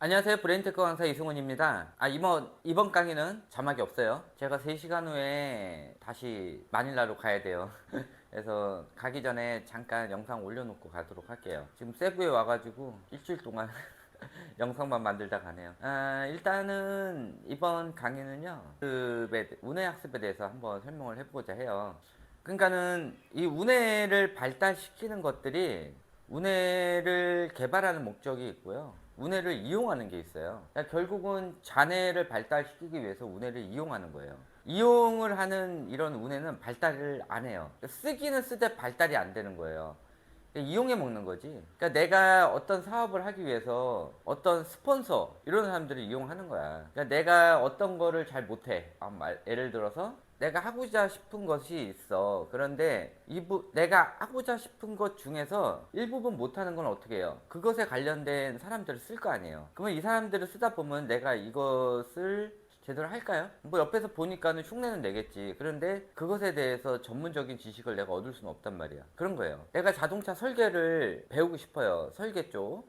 안녕하세요. 브레인테크 강사 이승훈입니다. 이번 강의는 자막이 없어요. 제가 3시간 후에 다시 마닐라로 가야 돼요. 그래서 가기 전에 잠깐 영상 올려놓고 가도록 할게요. 지금 세부에 와가지고 일주일 동안 영상만 만들다 가네요. 일단은 이번 강의는요, 운해 학습에 대해서 한번 설명을 해보고자 해요. 그러니까는 이 운해를 발달시키는 것들이 운해를 개발하는 목적이 있고요. 운해를 이용하는 게 있어요. 그러니까 결국은 잔해를 발달시키기 위해서 운해를 이용하는 거예요. 이용을 하는 이런 운해는 발달을 안 해요. 쓰기는 쓰되 발달이 안 되는 거예요. 이용해 먹는 거지. 그러니까 내가 어떤 사업을 하기 위해서 어떤 스폰서 이런 사람들을 이용하는 거야. 그러니까 내가 어떤 거를 잘 못해. 예를 들어서 내가 하고자 싶은 것이 있어. 그런데 내가 하고자 싶은 것 중에서 일부분 못하는 건 어떻게 해요? 그것에 관련된 사람들을 쓸 거 아니에요. 그러면 이 사람들을 쓰다 보면 내가 이것을 제대로 할까요? 뭐 옆에서 보니까는 흉내는 내겠지. 그런데 그것에 대해서 전문적인 지식을 내가 얻을 수는 없단 말이야. 그런 거예요. 내가 자동차 설계를 배우고 싶어요. 설계 쪽.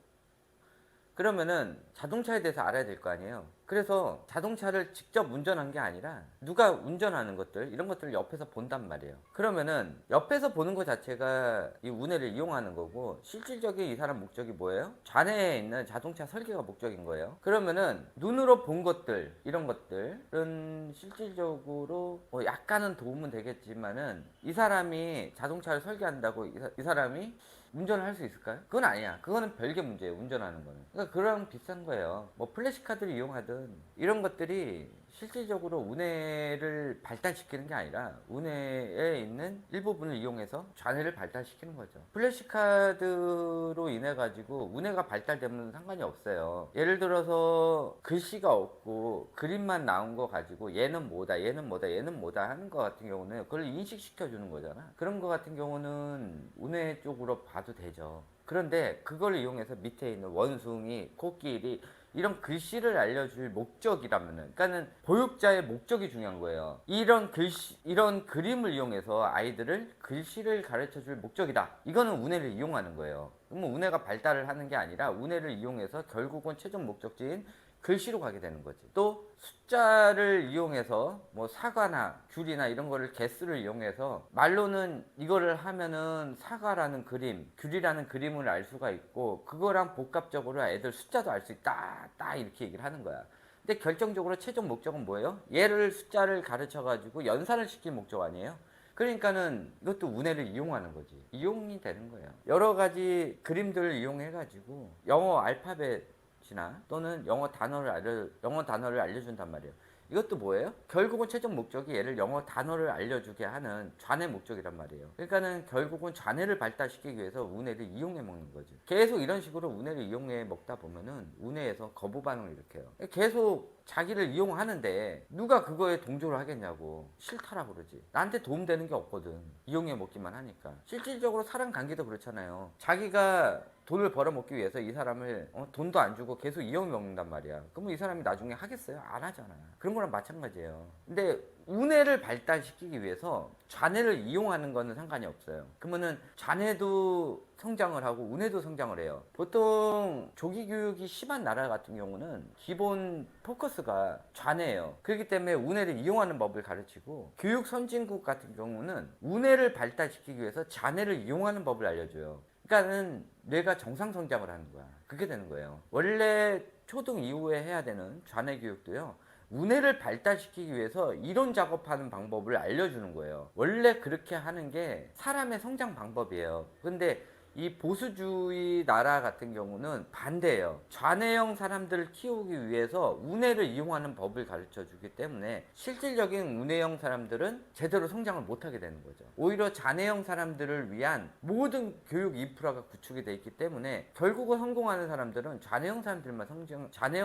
그러면은 자동차에 대해서 알아야 될 거 아니에요. 그래서 자동차를 직접 운전한 게 아니라 누가 운전하는 것들 이런 것들을 옆에서 본단 말이에요. 그러면은 옆에서 보는 것 자체가 이 운해를 이용하는 거고, 실질적인 이 사람 목적이 뭐예요? 좌내에 있는 자동차 설계가 목적인 거예요. 그러면은 눈으로 본 것들 이런 것들은 실질적으로 뭐 약간은 도움은 되겠지만은 이 사람이 자동차를 설계한다고 이 사람이 운전을 할 수 있을까요? 그건 아니야. 그거는 별개 문제예요. 운전하는 거는. 그러니까 그거랑 비슷한 거예요. 뭐 플래시카드를 이용하든 이런 것들이 실질적으로 운해를 발달시키는 게 아니라 운해에 있는 일부분을 이용해서 좌뇌를 발달시키는 거죠. 플래시카드로 인해 가지고 운해가 발달되면 상관이 없어요. 예를 들어서 글씨가 없고 그림만 나온 거 가지고 얘는 뭐다 얘는 뭐다 얘는 뭐다 하는 거 같은 경우는 그걸 인식시켜 주는 거잖아. 그런 거 같은 경우는 운해 쪽으로 봐도 되죠. 그런데 그걸 이용해서 밑에 있는 원숭이, 코끼리 이런 글씨를 알려줄 목적이라면은, 그러니까는 보육자의 목적이 중요한 거예요. 이런 글씨, 이런 그림을 이용해서 아이들을 글씨를 가르쳐 줄 목적이다. 이거는 운해를 이용하는 거예요. 그러면 운해가 발달을 하는 게 아니라 운해를 이용해서 결국은 최종 목적지인 글씨로 가게 되는 거지. 또 숫자를 이용해서 뭐 사과나 귤이나 이런 거를 개수를 이용해서 말로는 이거를 하면은 사과라는 그림, 귤이라는 그림을 알 수가 있고 그거랑 복합적으로 애들 숫자도 알 수 있다. 딱 이렇게 얘기를 하는 거야. 근데 결정적으로 최종 목적은 뭐예요? 얘를 숫자를 가르쳐 가지고 연산을 시킬 목적 아니에요? 그러니까는 이것도 운해를 이용하는 거지. 이용이 되는 거예요. 여러 가지 그림들을 이용해 가지고 영어 알파벳이나 또는 영어 단어를 알려준단 말이에요. 이것도 뭐예요? 결국은 최종 목적이 얘를 영어 단어를 알려주게 하는 좌뇌 목적이란 말이에요. 그러니까는 결국은 좌뇌를 발달시키기 위해서 운해를 이용해 먹는 거지. 계속 이런 식으로 운해를 이용해 먹다 보면은 운해에서 거부 반응을 일으켜요. 계속 자기를 이용하는데 누가 그거에 동조를 하겠냐고. 싫다라 그러지. 나한테 도움되는 게 없거든. 이용해 먹기만 하니까. 실질적으로 사람 관계도 그렇잖아요. 자기가 돈을 벌어먹기 위해서 이 사람을 돈도 안 주고 계속 이용해 먹는단 말이야. 그러면 이 사람이 나중에 하겠어요? 안 하잖아. 그런 거랑 마찬가지예요. 근데 운해를 발달시키기 위해서 좌뇌를 이용하는 거는 상관이 없어요. 그러면은 좌뇌도 성장을 하고 운해도 성장을 해요. 보통 조기 교육이 심한 나라 같은 경우는 기본 포커스가 좌뇌예요. 그렇기 때문에 운해를 이용하는 법을 가르치고, 교육 선진국 같은 경우는 운해를 발달시키기 위해서 좌뇌를 이용하는 법을 알려줘요. 그러니까는 뇌가 정상 성장을 하는 거야. 그게 되는 거예요. 원래 초등 이후에 해야 되는 좌뇌 교육도요, 운해를 발달시키기 위해서 이론 작업하는 방법을 알려주는 거예요. 원래 그렇게 하는 게 사람의 성장 방법이에요. 근데 이 보수주의 나라 같은 경우는 반대예요. 좌뇌형 사람들을 키우기 위해서 운해를 이용하는 법을 가르쳐 주기 때문에 실질적인 운해형 사람들은 제대로 성장을 못하게 되는 거죠. 오히려 좌뇌형 사람들을 위한 모든 교육 인프라가 구축이 돼 있기 때문에 결국은 성공하는 사람들은 좌뇌형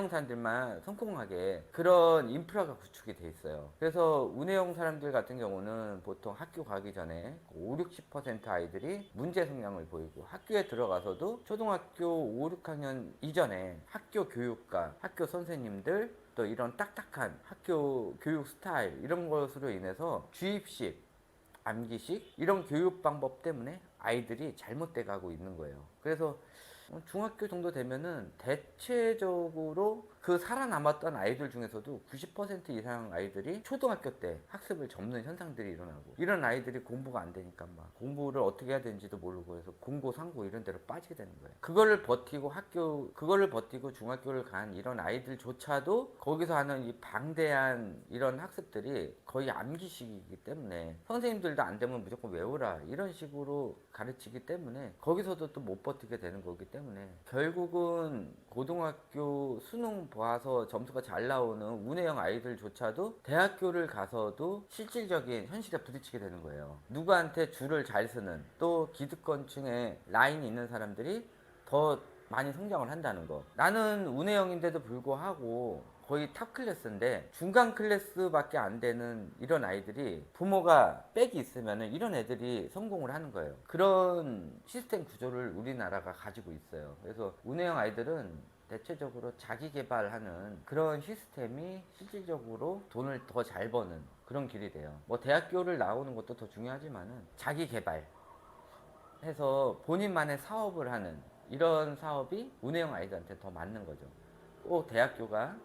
사람들만 성공하게 그런 인프라가 구축이 돼 있어요. 그래서 운해형 사람들 같은 경우는 보통 학교 가기 전에 5, 60% 아이들이 문제 성향을 보이고, 학교에 들어가서도 초등학교 5, 6학년 이전에 학교 교육과 학교 선생님들 또 이런 딱딱한 학교 교육 스타일 이런 것으로 인해서 주입식, 암기식 이런 교육 방법 때문에 아이들이 잘못돼 가고 있는 거예요. 그래서 중학교 정도 되면은 대체적으로 그 살아남았던 아이들 중에서도 90% 이상 아이들이 초등학교 때 학습을 접는 현상들이 일어나고, 이런 아이들이 공부가 안 되니까 막 공부를 어떻게 해야 되는지도 모르고 해서 공고 상고 이런 데로 빠지게 되는 거예요. 그거를 버티고 중학교를 간 이런 아이들조차도 거기서 하는 이 방대한 이런 학습들이 거의 암기식이기 때문에 선생님들도 안 되면 무조건 외우라 이런 식으로 가르치기 때문에 거기서도 또 못 버티게 되는 거기 때문에, 결국은 고등학교 수능 봐서 점수가 잘 나오는 운해형 아이들조차도 대학교를 가서도 실질적인 현실에 부딪히게 되는 거예요. 누구한테 줄을 잘 서는, 또 기득권층에 라인이 있는 사람들이 더 많이 성장을 한다는 거. 나는 운해형인데도 불구하고 거의 탑 클래스인데 중간 클래스밖에 안 되는 이런 아이들이, 부모가 백이 있으면 이런 애들이 성공을 하는 거예요. 그런 시스템 구조를 우리나라가 가지고 있어요. 그래서 운해형 아이들은 대체적으로 자기 개발하는 그런 시스템이 실질적으로 돈을 더 잘 버는 그런 길이 돼요. 뭐 대학교를 나오는 것도 더 중요하지만은 자기 개발 해서 본인만의 사업을 하는 이런 사업이 운해형 아이들한테 더 맞는 거죠. 꼭 대학교가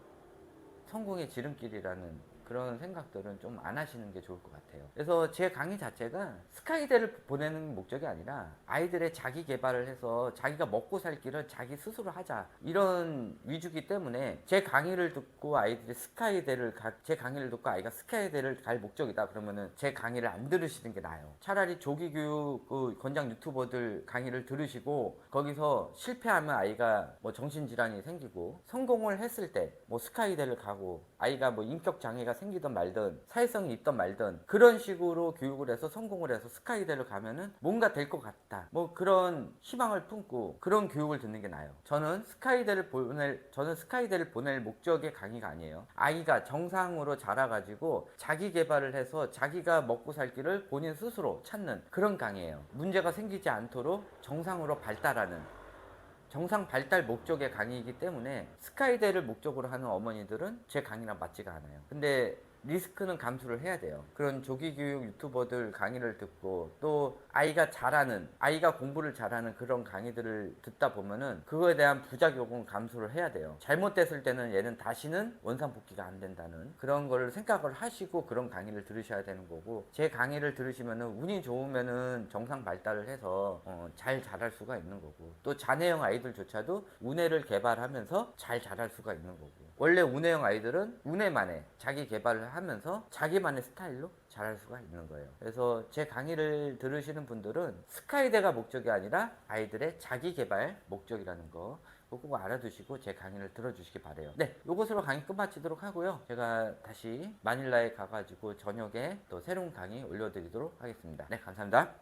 성공의 지름길이라는 그런 생각들은 좀 안 하시는 게 좋을 것 같아요. 그래서 제 강의 자체가 스카이대를 보내는 목적이 아니라 아이들의 자기 개발을 해서 자기가 먹고 살 길을 자기 스스로 하자, 이런 위주기 때문에 제 강의를 듣고 제 강의를 듣고 아이가 스카이대를 갈 목적이다 그러면은 제 강의를 안 들으시는 게 나아요. 차라리 조기교육 그 권장 유튜버들 강의를 들으시고 거기서 실패하면 아이가 뭐 정신질환이 생기고, 성공을 했을 때 뭐 스카이대를 가고 아이가 뭐 인격 장애가 생기든 말든 사회성이 있든 말든 그런 식으로 교육을 해서 성공을 해서 스카이대를 가면은 뭔가 될 것 같다, 뭐 그런 희망을 품고 그런 교육을 듣는 게 나아요. 저는 스카이대를 보낼 목적의 강의가 아니에요. 아이가 정상으로 자라가지고 자기 개발을 해서 자기가 먹고 살 길을 본인 스스로 찾는 그런 강의예요. 문제가 생기지 않도록 정상으로 발달하는, 정상 발달 목적의 강의이기 때문에 스카이대를 목적으로 하는 어머니들은 제 강의랑 맞지가 않아요. 근데 리스크는 감수를 해야 돼요. 그런 조기교육 유튜버들 강의를 듣고 또 아이가 공부를 잘하는 그런 강의들을 듣다 보면은 그거에 대한 부작용은 감수를 해야 돼요. 잘못됐을 때는 얘는 다시는 원상복귀가 안 된다는 그런 거를 생각을 하시고 그런 강의를 들으셔야 되는 거고, 제 강의를 들으시면은 운이 좋으면은 정상 발달을 해서 잘 자랄 수가 있는 거고, 또 자녀형 아이들조차도 운해를 개발하면서 잘 자랄 수가 있는 거고, 원래 운해형 아이들은 운해만의 자기 개발을 하면서 자기만의 스타일로 잘할 수가 있는 거예요. 그래서 제 강의를 들으시는 분들은 스카이대가 목적이 아니라 아이들의 자기 개발 목적이라는 거 꼭 알아두시고 제 강의를 들어주시기 바래요. 네, 요것으로 강의 끝마치도록 하고요. 제가 다시 마닐라에 가가지고 저녁에 또 새로운 강의 올려드리도록 하겠습니다. 네, 감사합니다.